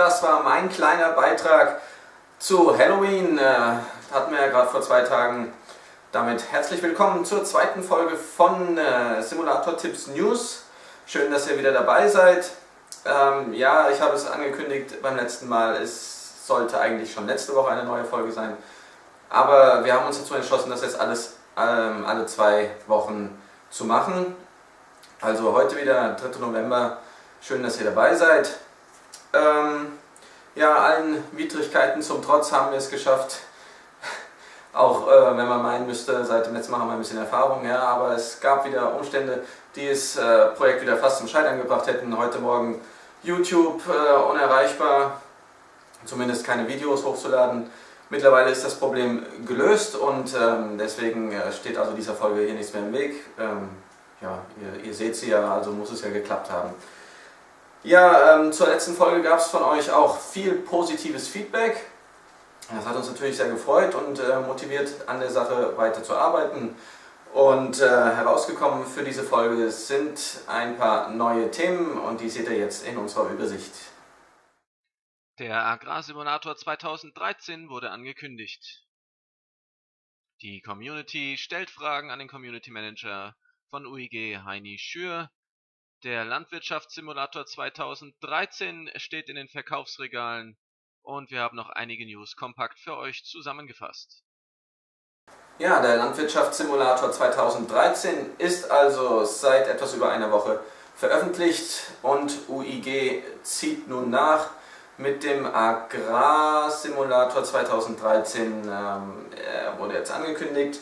das war mein kleiner Beitrag zu Halloween. Hatten wir ja gerade vor 2 Tagen. Damit herzlich willkommen zur zweiten Folge von Simulator Tipps News. Schön, dass ihr wieder dabei seid. Ja, ich habe es angekündigt beim letzten Mal, es sollte eigentlich schon letzte Woche eine neue Folge sein. Aber wir haben uns dazu entschlossen, das jetzt alles alle 2 Wochen zu machen. Also heute wieder, 3. November. Schön, dass ihr dabei seid. Ja, allen Widrigkeiten zum Trotz haben wir es geschafft. Auch wenn man meinen müsste, seit dem letzten Mal haben wir ein bisschen Erfahrung, ja, aber es gab wieder Umstände, die das Projekt wieder fast zum Scheitern gebracht hätten. Heute Morgen YouTube unerreichbar, zumindest keine Videos hochzuladen. Mittlerweile ist das Problem gelöst und deswegen steht also dieser Folge hier nichts mehr im Weg. Ja, ihr seht sie ja, also muss es ja geklappt haben. Ja, zur letzten Folge gab es von euch auch viel positives Feedback. Das hat uns natürlich sehr gefreut und motiviert, an der Sache weiter zu arbeiten. Und herausgekommen für diese Folge sind ein paar neue Themen und die seht ihr jetzt in unserer Übersicht. Der Agrarsimulator 2013 wurde angekündigt. Die Community stellt Fragen an den Community Manager von UIG Heini Schür. Der Landwirtschaftssimulator 2013 steht in den Verkaufsregalen und wir haben noch einige News kompakt für euch zusammengefasst. Ja, der Landwirtschaftssimulator 2013 ist also seit etwas über einer Woche veröffentlicht und UIG zieht nun nach mit dem Agrarsimulator 2013. Wurde jetzt angekündigt.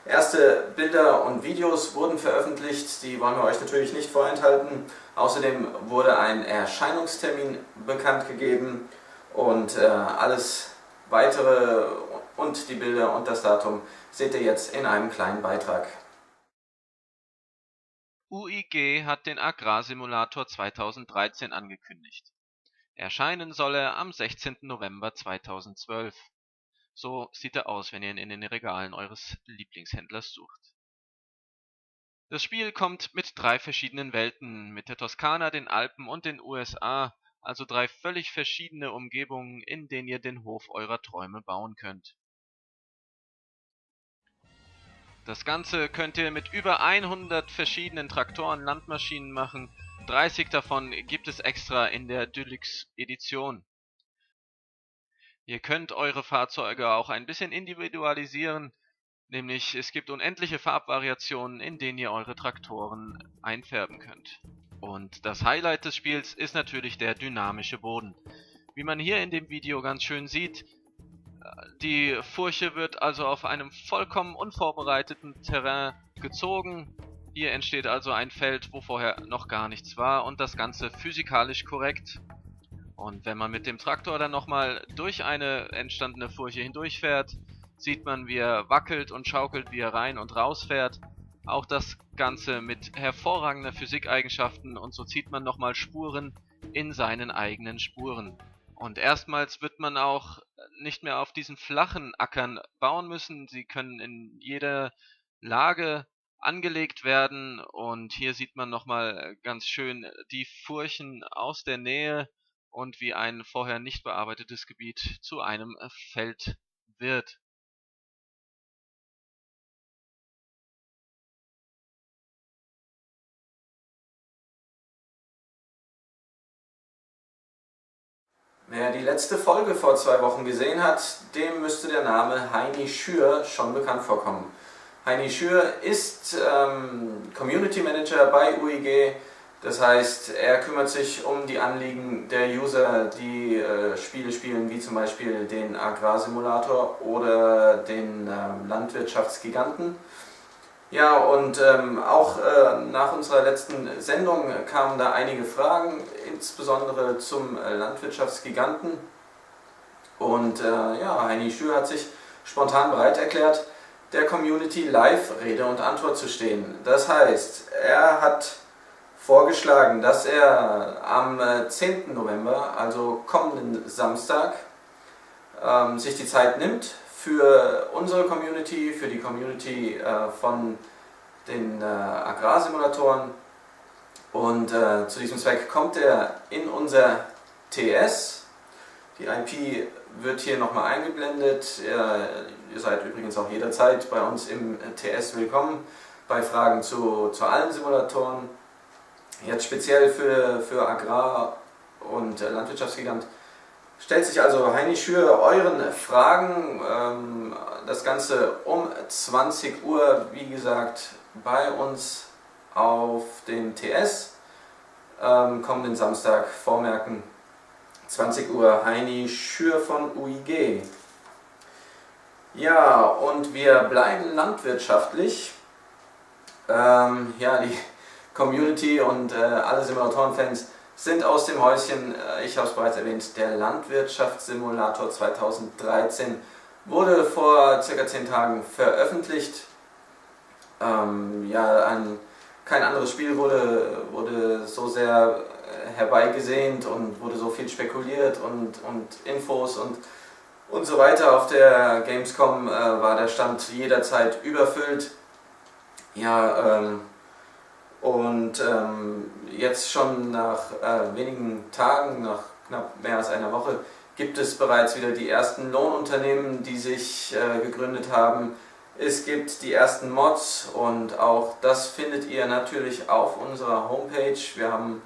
Erste Bilder und Videos wurden veröffentlicht, die wollen wir euch natürlich nicht vorenthalten. Außerdem wurde ein Erscheinungstermin bekannt gegeben und alles weitere und die Bilder und das Datum seht ihr jetzt in einem kleinen Beitrag. UIG hat den Agrarsimulator 2013 angekündigt. Erscheinen soll er am 16. November 2012. So sieht er aus, wenn ihr ihn in den Regalen eures Lieblingshändlers sucht. Das Spiel kommt mit 3 verschiedenen Welten, mit der Toskana, den Alpen und den USA, also 3 völlig verschiedene Umgebungen, in denen ihr den Hof eurer Träume bauen könnt. Das Ganze könnt ihr mit über 100 verschiedenen Traktoren, Landmaschinen machen, 30 davon gibt es extra in der Deluxe Edition. Ihr könnt eure Fahrzeuge auch ein bisschen individualisieren, nämlich es gibt unendliche Farbvariationen, in denen ihr eure Traktoren einfärben könnt. Und das Highlight des Spiels ist natürlich der dynamische Boden. Wie man hier in dem Video ganz schön sieht, die Furche wird also auf einem vollkommen unvorbereiteten Terrain gezogen. Hier entsteht also ein Feld, wo vorher noch gar nichts war und das Ganze physikalisch korrekt. Und wenn man mit dem Traktor dann nochmal durch eine entstandene Furche hindurchfährt, sieht man, wie er wackelt und schaukelt, wie er rein und raus fährt. Auch das Ganze mit hervorragender Physikeigenschaften und so zieht man nochmal Spuren in seinen eigenen Spuren. Und erstmals wird man auch nicht mehr auf diesen flachen Ackern bauen müssen. Sie können in jeder Lage angelegt werden und hier sieht man nochmal ganz schön die Furchen aus der Nähe und wie ein vorher nicht bearbeitetes Gebiet zu einem Feld wird. Wer die letzte Folge vor 2 Wochen gesehen hat, dem müsste der Name Heini Schür schon bekannt vorkommen. Heini Schür ist Community Manager bei UIG, das heißt, er kümmert sich um die Anliegen der User, die Spiele spielen, wie zum Beispiel den Agrarsimulator oder den Landwirtschaftsgiganten. Ja, und auch nach unserer letzten Sendung kamen da einige Fragen, insbesondere zum Landwirtschaftsgiganten. Und ja, Heini Schür hat sich spontan bereit erklärt, der Community live Rede und Antwort zu stehen. Das heißt, er hat vorgeschlagen, dass er am 10. November, also kommenden Samstag, sich die Zeit nimmt für unsere Community, für die Community von den Agrarsimulatoren. Und zu diesem Zweck kommt er in unser TS Die IP wird hier nochmal eingeblendet. Ihr seid übrigens auch jederzeit bei uns im TS willkommen bei Fragen zu allen Simulatoren. Jetzt speziell für Agrar- und Landwirtschaftsgigant stellt sich also Heini Schür euren Fragen. Das Ganze um 20 Uhr, wie gesagt, bei uns auf dem TS. Kommenden Samstag vormerken. 20 Uhr, Heini Schür von UIG. Ja, und wir bleiben landwirtschaftlich. Die Community und alle Simulatoren-Fans sind aus dem Häuschen. Ich habe es bereits erwähnt, der Landwirtschaftssimulator 2013 wurde vor circa 10 Tagen veröffentlicht. Kein anderes Spiel wurde so sehr herbeigesehnt und wurde so viel spekuliert und Infos und so weiter. Auf der Gamescom war der Stand jederzeit überfüllt. Jetzt schon nach wenigen Tagen, nach knapp mehr als einer Woche, gibt es bereits wieder die ersten Lohnunternehmen, die sich gegründet haben. Es gibt die ersten Mods und auch das findet ihr natürlich auf unserer Homepage. Wir haben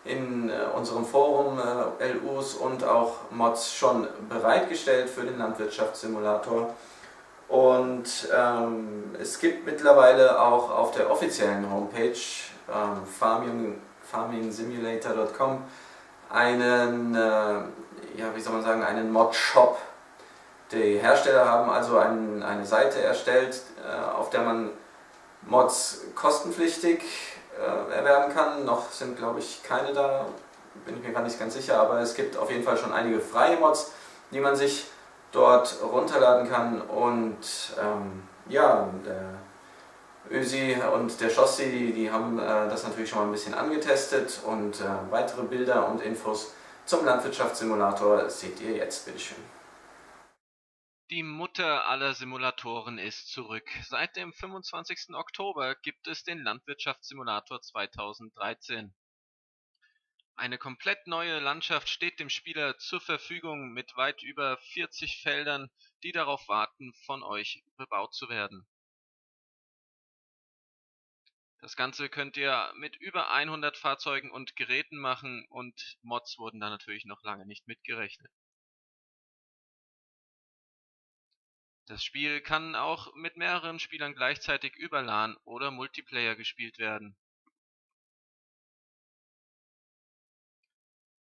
in unserem Forum LUs und auch Mods schon bereitgestellt für den Landwirtschaftssimulator. Und es gibt mittlerweile auch auf der offiziellen Homepage farmingsimulator.com einen Mod-Shop. Die Hersteller haben also eine Seite erstellt, auf der man Mods kostenpflichtig erwerben kann. Noch sind, glaube ich, keine da, bin ich mir gar nicht ganz sicher, aber es gibt auf jeden Fall schon einige freie Mods, die man sich dort runterladen kann. Und der Ösi und der Schossi, die haben das natürlich schon mal ein bisschen angetestet und weitere Bilder und Infos zum Landwirtschaftssimulator seht ihr jetzt, bitteschön. Die Mutter aller Simulatoren ist zurück. Seit dem 25. Oktober gibt es den Landwirtschaftssimulator 2013. Eine komplett neue Landschaft steht dem Spieler zur Verfügung mit weit über 40 Feldern, die darauf warten, von euch bebaut zu werden. Das Ganze könnt ihr mit über 100 Fahrzeugen und Geräten machen und Mods wurden da natürlich noch lange nicht mitgerechnet. Das Spiel kann auch mit mehreren Spielern gleichzeitig über LAN oder Multiplayer gespielt werden.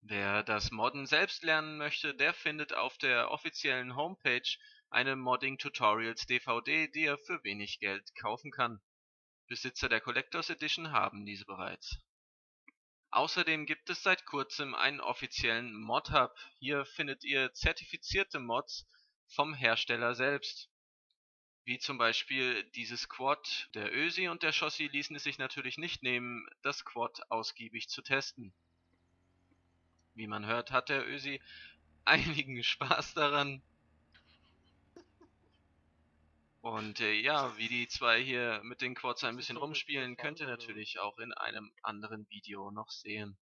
Wer das Modden selbst lernen möchte, der findet auf der offiziellen Homepage eine Modding Tutorials DVD, die er für wenig Geld kaufen kann. Besitzer der Collectors Edition haben diese bereits. Außerdem gibt es seit kurzem einen offiziellen Mod-Hub. Hier findet ihr zertifizierte Mods vom Hersteller selbst. Wie zum Beispiel dieses Quad. Der Ösi und der Schossi ließen es sich natürlich nicht nehmen, das Quad ausgiebig zu testen. Wie man hört, hat der Ösi einigen Spaß daran. Und wie die zwei hier mit den Quads ein bisschen rumspielen, könnt ihr natürlich auch in einem anderen Video noch sehen.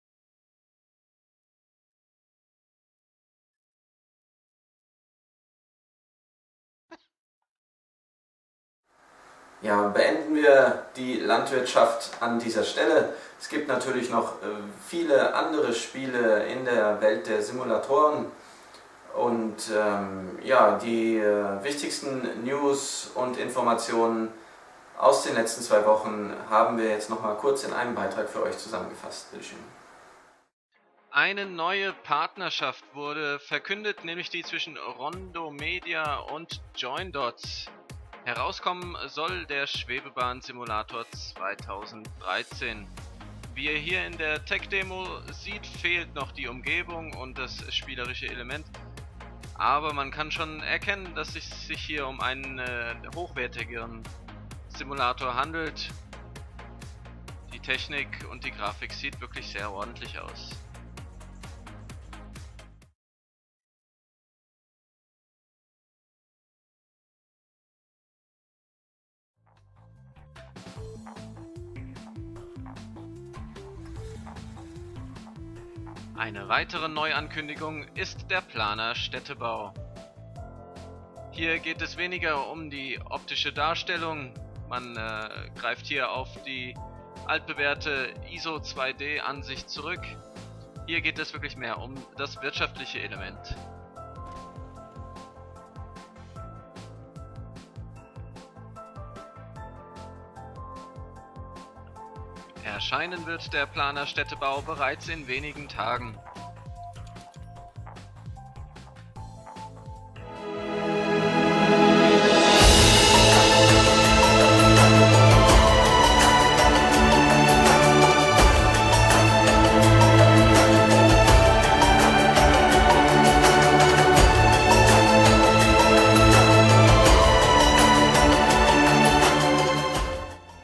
Ja, beenden wir die Landwirtschaft an dieser Stelle. Es gibt natürlich noch viele andere Spiele in der Welt der Simulatoren und die wichtigsten News und Informationen aus den letzten 2 Wochen haben wir jetzt nochmal kurz in einem Beitrag für euch zusammengefasst. Bitte schön. Eine neue Partnerschaft wurde verkündet, nämlich die zwischen Rondo Media und Joindots. Herauskommen soll der Schwebebahn-Simulator 2013. Wie ihr hier in der Tech-Demo seht, fehlt noch die Umgebung und das spielerische Element. Aber man kann schon erkennen, dass es sich hier um einen hochwertigeren Simulator handelt. Die Technik und die Grafik sieht wirklich sehr ordentlich aus. Eine weitere Neuankündigung ist der Planer Städtebau. Hier geht es weniger um die optische Darstellung, man greift hier auf die altbewährte ISO 2D Ansicht zurück. Hier geht es wirklich mehr um das wirtschaftliche Element. Erscheinen wird der Planer Städtebau bereits in wenigen Tagen.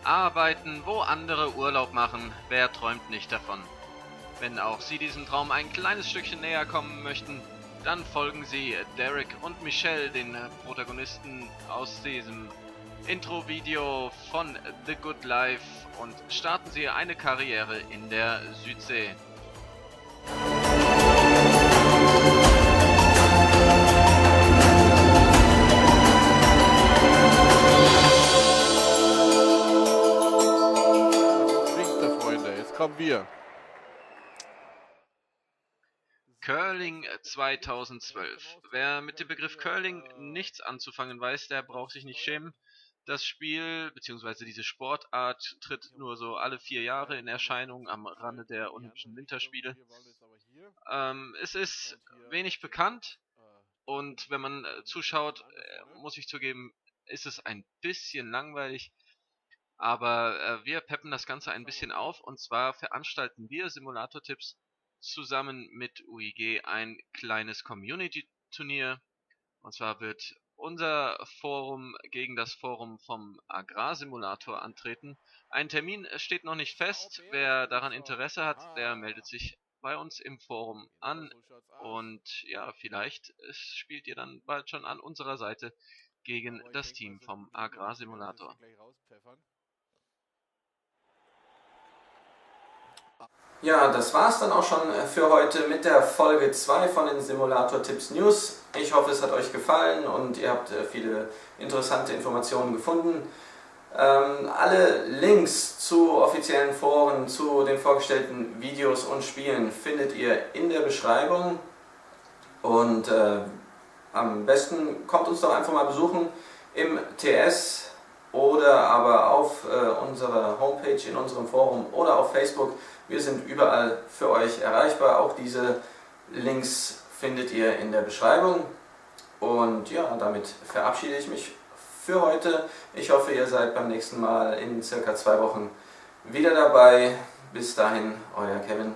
Arbeiten, wo andere Urlaub machen, wer träumt nicht davon? Wenn auch Sie diesem Traum ein kleines Stückchen näher kommen möchten, dann folgen Sie Derek und Michelle, den Protagonisten aus diesem Intro-Video von The Good Life, und starten Sie eine Karriere in der Südsee. Kommen wir. Curling 2012. Wer mit dem Begriff Curling nichts anzufangen weiß, der braucht sich nicht schämen. Das Spiel bzw. diese Sportart tritt nur so alle 4 Jahre in Erscheinung am Rande der Olympischen Winterspiele. Es ist wenig bekannt und wenn man zuschaut, muss ich zugeben, ist es ein bisschen langweilig. Aber wir peppen das Ganze ein bisschen auf, und zwar veranstalten wir Simulator-Tipps zusammen mit UIG ein kleines Community-Turnier. Und zwar wird unser Forum gegen das Forum vom Agrarsimulator antreten. Ein Termin steht noch nicht fest. Wer daran Interesse hat, der meldet sich bei uns im Forum an. Und ja, vielleicht spielt ihr dann bald schon an unserer Seite gegen das Team vom Agrarsimulator. Ja, das war's dann auch schon für heute mit der Folge 2 von den Simulator Tipps News. Ich hoffe, es hat euch gefallen und ihr habt viele interessante Informationen gefunden. Alle Links zu offiziellen Foren, zu den vorgestellten Videos und Spielen findet ihr in der Beschreibung. Und am besten kommt uns doch einfach mal besuchen im TS oder aber auf unserer Homepage, in unserem Forum oder auf Facebook. Wir sind überall für euch erreichbar. Auch diese Links findet ihr in der Beschreibung. Und ja, damit verabschiede ich mich für heute. Ich hoffe, ihr seid beim nächsten Mal in circa 2 Wochen wieder dabei. Bis dahin, euer Kevin.